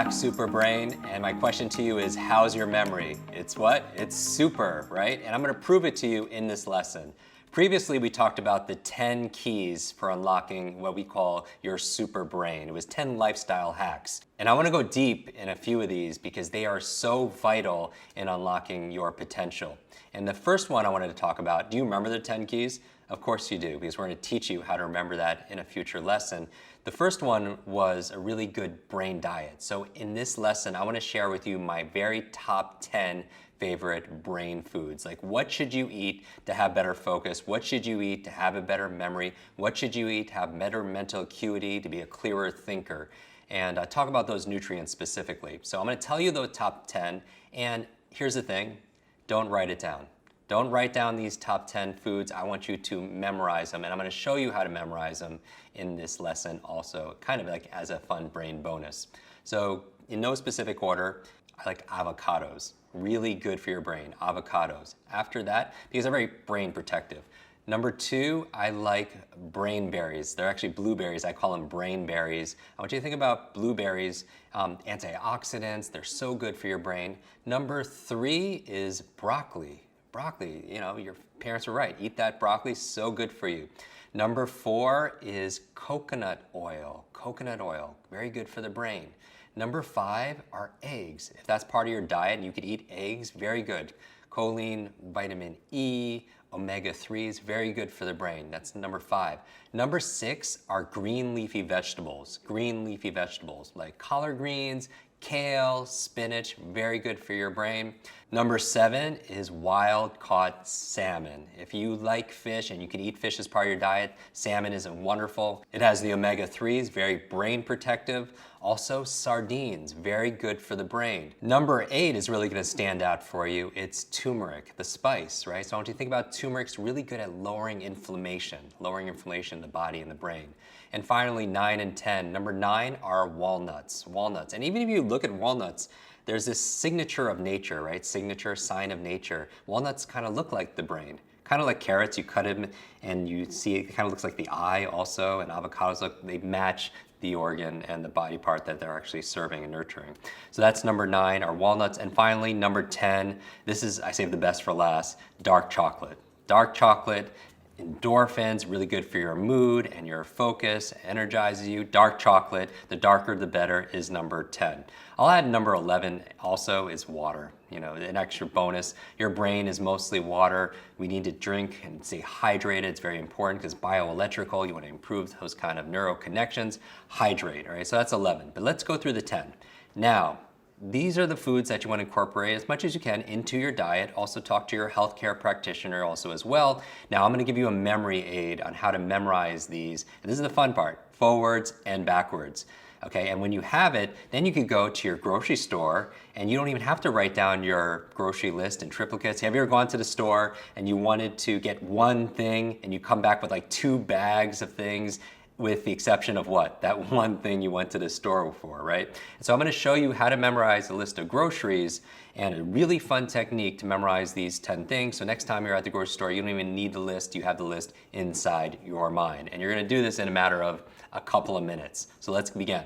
back, Super Brain, and my question to you is, how's your memory? It's what? It's super, right? And I'm gonna prove it to you in this lesson. Previously, we talked about the 10 keys for unlocking what we call your super brain. It was 10 lifestyle hacks. And I wanna go deep in a few of these because they are so vital in unlocking your potential. And the first one I wanted to talk about, do you remember the 10 keys? Of course you do, because we're going to teach you how to remember that in a future lesson. The first one was a really good brain diet. So in this lesson, I want to share with you my very top 10 favorite brain foods. Like, what should you eat to have better focus? What should you eat to have a better memory? What should you eat to have better mental acuity, to be a clearer thinker? And talk about those nutrients specifically. So I'm going to tell you the top 10, and here's the thing, don't write it down. Don't write down these top 10 foods. I want you to memorize them, and I'm going to show you how to memorize them in this lesson also, kind of like as a fun brain bonus. So in no specific order, I like avocados. Really good for your brain, avocados. After that, because they're very brain protective. Number 2, I like brain berries. They're actually blueberries. I call them brain berries. I want you to think about blueberries, antioxidants. They're so good for your brain. Number 3 is broccoli. Broccoli, you know, your parents were right. Eat that broccoli, so good for you. Number 4 is coconut oil. Coconut oil, very good for the brain. Number 5 are eggs. If that's part of your diet and you could eat eggs, very good. Choline, vitamin E, omega-3s, very good for the brain. That's number 5. Number 6 are green leafy vegetables. Green leafy vegetables like collard greens, kale, spinach, very good for your brain. Number 7 is wild-caught salmon. If you like fish and you can eat fish as part of your diet, salmon is wonderful. It has the omega-3s, very brain protective. Also sardines, very good for the brain. Number 8 is really going to stand out for you. It's turmeric, the spice, right? So I want you to think about turmeric. It's really good at lowering inflammation in the body and the brain. And finally, 9 and 10. Number 9 are walnuts. Walnuts. And even if you look at walnuts, there's this signature of nature, right? Signature, sign of nature. Walnuts kind of look like the brain. Kind of like carrots, you cut them and you see it kind of looks like the eye also, and avocados they match the organ and the body part that they're actually serving and nurturing. So that's number 9, are walnuts. And finally, number 10, this is, I saved the best for last, dark chocolate. Dark chocolate, endorphins, really good for your mood and your focus, energizes you. Dark chocolate, the darker the better, is number 10. I'll add number 11 also is water. You know, an extra bonus. Your brain is mostly water. We need to drink and stay hydrated. It's very important because bioelectrical, you want to improve those kind of neural connections. Hydrate, all right? So that's 11. But let's go through the 10. Now, these are the foods that you want to incorporate as much as you can into your diet. Also talk to your healthcare practitioner also as well. Now I'm going to give you a memory aid on how to memorize these. And this is the fun part, forwards and backwards. Okay, and when you have it, then you can go to your grocery store and you don't even have to write down your grocery list in triplicates. Have you ever gone to the store and you wanted to get one thing and you come back with like 2 bags of things, with the exception of what? That one thing you went to the store for, right? And so I'm gonna show you how to memorize a list of groceries and a really fun technique to memorize these 10 things. So next time you're at the grocery store, you don't even need the list, you have the list inside your mind. And you're gonna do this in a matter of a couple of minutes. So let's begin.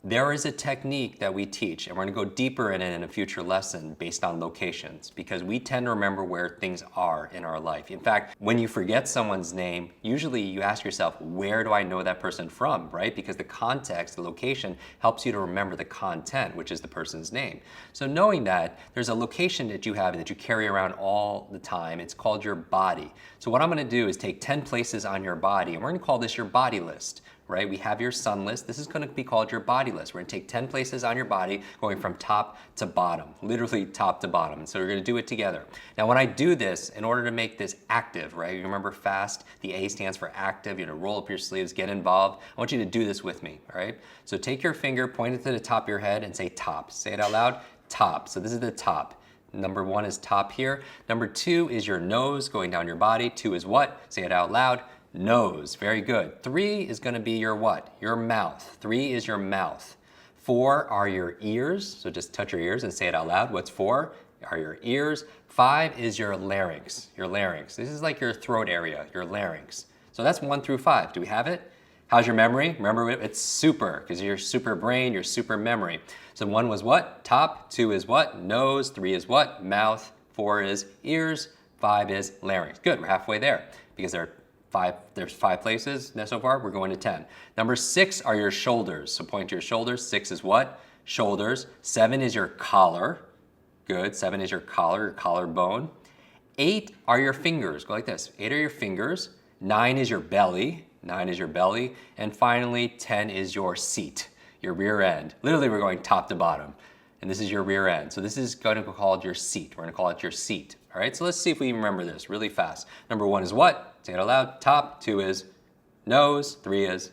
There is a technique that we teach, and we're going to go deeper in it in a future lesson based on locations, because we tend to remember where things are in our life. In fact, when you forget someone's name, usually you ask yourself, where do I know that person from, right? Because the context, the location, helps you to remember the content, which is the person's name. So knowing that, there's a location that you have that you carry around all the time. It's called your body. So what I'm going to do is take 10 places on your body, and we're going to call this your body list. Right? We have your sun list. This is going to be called your body list. We're going to take 10 places on your body going from top to bottom, literally top to bottom. So we're going to do it together. Now when I do this, in order to make this active, right? You remember FAST, the A stands for active. You're going to roll up your sleeves, get involved. I want you to do this with me, all right? So take your finger, point it to the top of your head and say top. Say it out loud, top. So this is the top. Number 1 is top here. Number 2 is your nose going down your body. 2 is what? Say it out loud. Nose, very good. 3 is going to be your what? Your mouth. 3 is your mouth. 4 are your ears, so just touch your ears and say it out loud. What's 4? Are your ears. 5 is your larynx, your larynx. This is like your throat area, your larynx. So that's 1 through 5. Do we have it? How's your memory? Remember, it's super, because you're super brain, your super memory. So 1 was what? Top. 2 is what? Nose. 3 is what? Mouth. 4 is ears. 5 is larynx. Good, we're halfway there, because there's 5 places so far. We're going to 10. Number 6 are your shoulders. So point to your shoulders. 6 is what? Shoulders. 7 is your collar. Good, 7 is your collar, your collarbone. 8 are your fingers. Go like this. 8 are your fingers. 9 is your belly. 9 is your belly. And finally, 10 is your seat, your rear end. Literally, we're going top to bottom. And this is your rear end. So this is going to be called your seat. We're going to call it your seat. All right, so let's see if we remember this really fast. Number 1 is what? Say it out loud. Top. 2 is nose. 3 is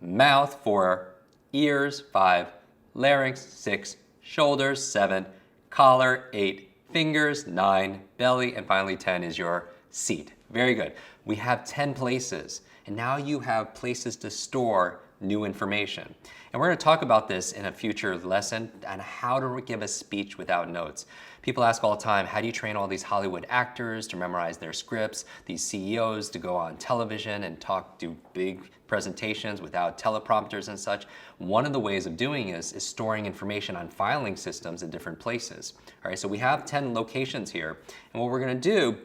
mouth. 4 ears. 5 larynx. 6 shoulders. 7 collar. 8 fingers. 9 belly. And finally 10 is your seat. Very good. We have 10 places. And now you have places to store new information. And we're going to talk about this in a future lesson on how to give a speech without notes. People ask all the time, how do you train all these Hollywood actors to memorize their scripts, these CEOs to go on television and do big presentations without teleprompters and such? One of the ways of doing this is storing information on filing systems in different places. All right, so we have 10 locations here, and what we're going to do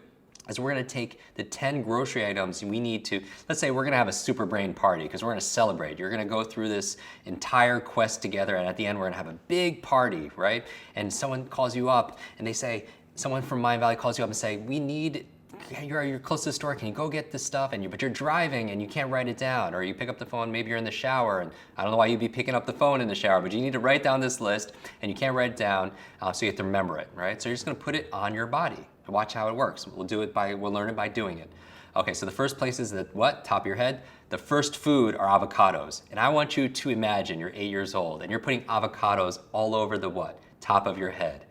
is we're going to take the 10 grocery items we need to, let's say we're going to have a super brain party because we're going to celebrate. You're going to go through this entire quest together, and at the end we're going to have a big party, right? And someone calls you up and they say, someone from Mindvalley calls you up and say, you're close to the store, can you go get this stuff? But you're driving and you can't write it down, or you pick up the phone, maybe you're in the shower, and I don't know why you'd be picking up the phone in the shower, but you need to write down this list and you can't write it down, so you have to remember it, right? So you're just going to put it on your body. Watch how it works. We'll learn it by doing it. Okay, so the first place is the what? Top of your head. The first food are avocados. And I want you to imagine you're 8 years old and you're putting avocados all over the what? Top of your head.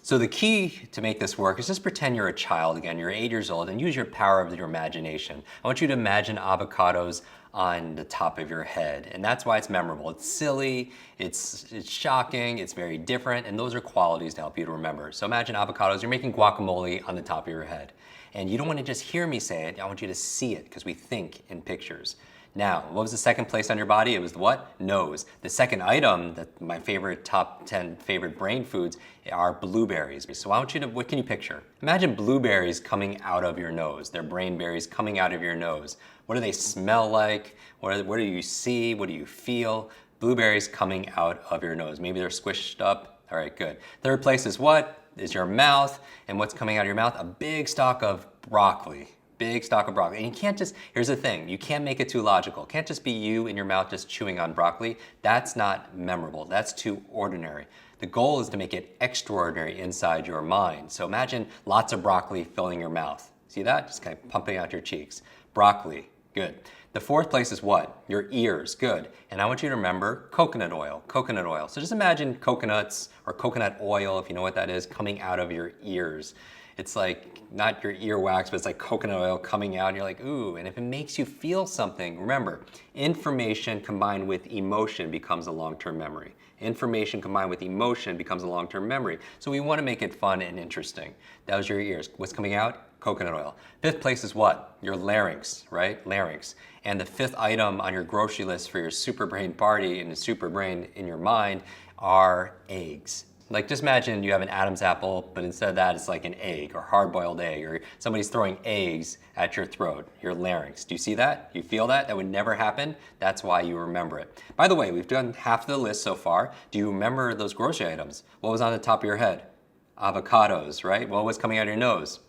So the key to make this work is just pretend you're a child again. You're 8 years old and use your power of your imagination. I want you to imagine avocados on the top of your head. And that's why it's memorable. It's silly, it's shocking, it's very different, and those are qualities to help you to remember. So imagine avocados, you're making guacamole on the top of your head. And you don't want to just hear me say it, I want you to see it, because we think in pictures. Now, what was the second place on your body? It was the what? Nose. The second item, my favorite top 10 favorite brain foods, are blueberries. So what can you picture? Imagine blueberries coming out of your nose. They're brain berries coming out of your nose. What do they smell like? What do you see? What do you feel? Blueberries coming out of your nose. Maybe they're squished up. All right, good. Third place is what? Is your mouth. And what's coming out of your mouth? A big stalk of broccoli. Big stalk of broccoli. And you can't just, here's the thing, you can't make it too logical. It can't just be you in your mouth just chewing on broccoli. That's not memorable. That's too ordinary. The goal is to make it extraordinary inside your mind. So imagine lots of broccoli filling your mouth. See that? Just kind of pumping out your cheeks. Broccoli. Good. The fourth place is what? Your ears. Good. And I want you to remember coconut oil. Coconut oil. So just imagine coconuts or coconut oil, if you know what that is, coming out of your ears. It's like not your earwax, but it's like coconut oil coming out and you're like, ooh. And if it makes you feel something, remember, information combined with emotion becomes a long-term memory. Information combined with emotion becomes a long-term memory. So we want to make it fun and interesting. That was your ears. What's coming out? Coconut oil. Fifth place is what? Your larynx, right? Larynx. And the fifth item on your grocery list for your super brain party and the super brain in your mind are eggs. Like just imagine you have an Adam's apple, but instead of that, it's like an egg or hard-boiled egg, or somebody's throwing eggs at your throat, your larynx. Do you see that? You feel that? That would never happen. That's why you remember it. By the way, we've done half of the list so far. Do you remember those grocery items? What was on the top of your head? Avocados, right? What was coming out of your nose?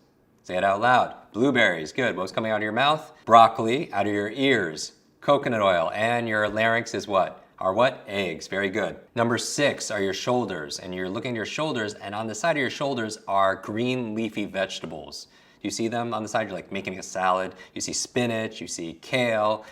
Say it out loud. Blueberries, good. What was coming out of your mouth? Broccoli, out of your ears. Coconut oil, and your larynx is what? Are what? Eggs. Very good. Number 6 are your shoulders, and you're looking at your shoulders, and on the side of your shoulders are green leafy vegetables. Do you see them on the side? You're like making a salad. You see spinach, you see kale,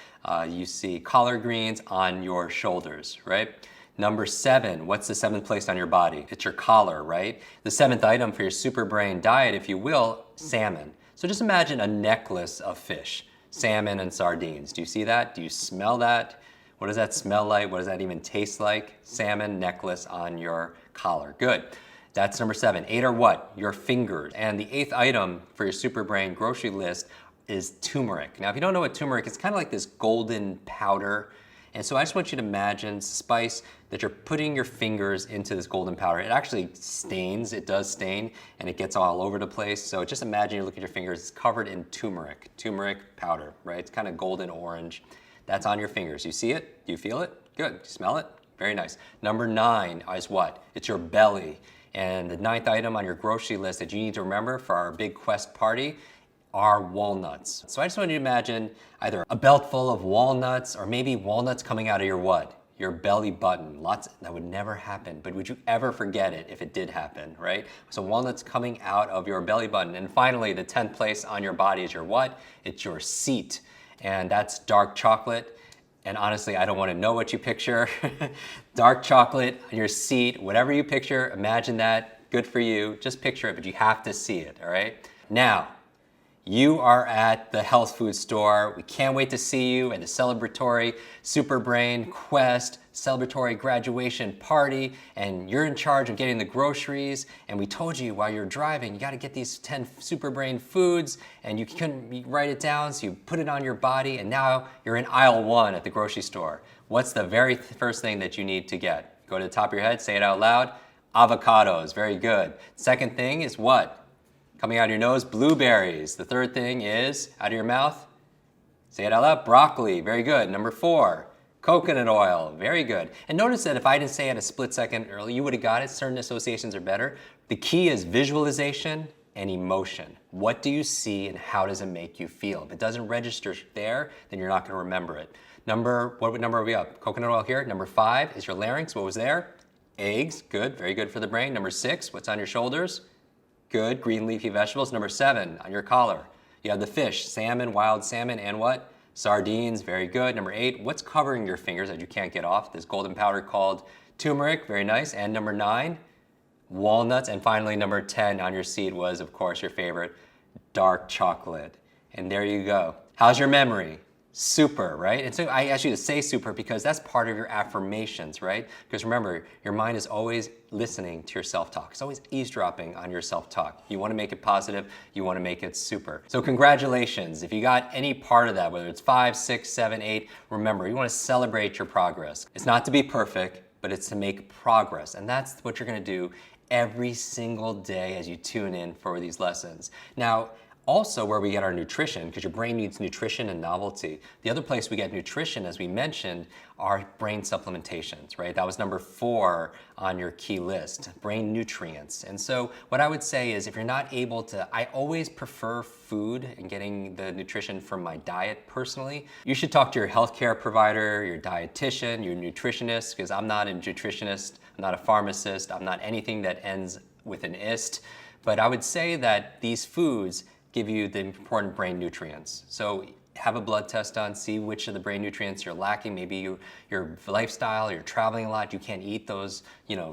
you see collard greens on your shoulders, right? Number 7, what's the 7th place on your body? It's your collar, right? The 7th item for your super brain diet, if you will, salmon. So just imagine a necklace of fish, salmon and sardines. Do you see that? Do you smell that? What does that smell like? What does that even taste like? Salmon necklace on your collar. Good. That's number 7. 8 are what? Your fingers. And the 8th item for your super brain grocery list is turmeric. Now, if you don't know what turmeric is, it's kind of like this golden powder. And so I just want you to imagine spice that you're putting your fingers into this golden powder. It actually stains, it does stain, and it gets all over the place. So just imagine you look at your fingers, it's covered in turmeric powder, right? It's kind of golden orange. That's on your fingers. You see it? Do you feel it? Good. You smell it? Very nice. Number 9 is what? It's your belly. And the 9th item on your grocery list that you need to remember for our big Quest party are walnuts. So I just want you to imagine either a belt full of walnuts or maybe walnuts coming out of your what? Your belly button. That would never happen, but would you ever forget it if it did happen, right? So walnuts coming out of your belly button. And finally, the 10th place on your body is your what? It's your seat. And that's dark chocolate. And honestly, I don't want to know what you picture. Dark chocolate on your seat, whatever you picture, imagine that. Good for you. Just picture it, but you have to see it, all right? Now, you are at the health food store. We can't wait to see you at the celebratory Superbrain Quest celebratory graduation party, and you're in charge of getting the groceries. And we told you while you're driving, you got to get these 10 Superbrain foods, and you couldn't write it down, so you put it on your body, and now you're in aisle 1 at the grocery store. What's the very first thing that you need to get? Go to the top of your head, say it out loud. Avocados, very good. Second thing is what? Coming out of your nose, blueberries. The third thing is, out of your mouth, say it out loud, broccoli, very good. Number 4, coconut oil, very good. And notice that if I didn't say it a split second earlier, you would have got it. Certain associations are better. The key is visualization and emotion. What do you see and how does it make you feel? If it doesn't register there, then you're not gonna remember it. What number are we up? Coconut oil here. Number 5 is your larynx. What was there? Eggs, good, very good for the brain. Number 6, what's on your shoulders? Good, green leafy vegetables. Number 7, on your collar, you have the fish, salmon, wild salmon, and what? Sardines, very good. Number 8, what's covering your fingers that you can't get off? This golden powder called turmeric, very nice. And number 9, walnuts. And finally, number 10 on your seat was, of course, your favorite, dark chocolate. And there you go. How's your memory? Super, right? And so I asked you to say super because that's part of your affirmations, right? Because remember, your mind is always listening to your self-talk. It's always eavesdropping on your self-talk. You want to make it positive, you want to make it super. So congratulations. If you got any part of that, whether it's 5, 6, 7, 8, remember, you want to celebrate your progress. It's not to be perfect, but it's to make progress. And that's what you're going to do every single day as you tune in for these lessons. Now, also where we get our nutrition, because your brain needs nutrition and novelty. The other place we get nutrition, as we mentioned, are brain supplementations, right? That was number 4 on your key list, brain nutrients. And so what I would say is if you're not able to, I always prefer food and getting the nutrition from my diet personally. You should talk to your healthcare provider, your dietitian, your nutritionist, because I'm not a nutritionist, I'm not a pharmacist, I'm not anything that ends with an ist. But I would say that these foods give you the important brain nutrients. So have a blood test done, see which of the brain nutrients you're lacking. Maybe your lifestyle, you're traveling a lot, you can't eat those,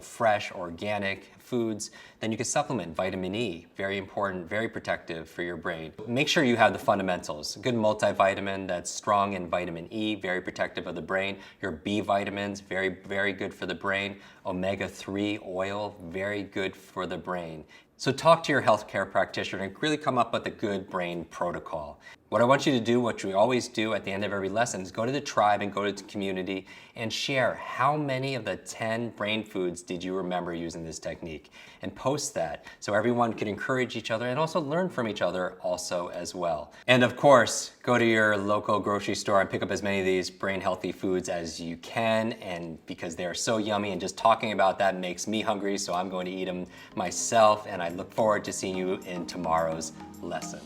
fresh, organic foods. Then you can supplement vitamin E, very important, very protective for your brain. Make sure you have the fundamentals. A good multivitamin that's strong in vitamin E, very protective of the brain. Your B vitamins, very, very good for the brain. Omega-3 oil, very good for the brain. So talk to your healthcare practitioner and really come up with a good brain protocol. What I want you to do, what we always do at the end of every lesson, is go to the tribe and go to the community and share how many of the 10 brain foods did you remember using this technique, and post that so everyone can encourage each other and also learn from each other also as well. And of course, go to your local grocery store and pick up as many of these brain healthy foods as you can, and because they are so yummy, and just talking about that makes me hungry, so I'm going to eat them myself, and I look forward to seeing you in tomorrow's lesson.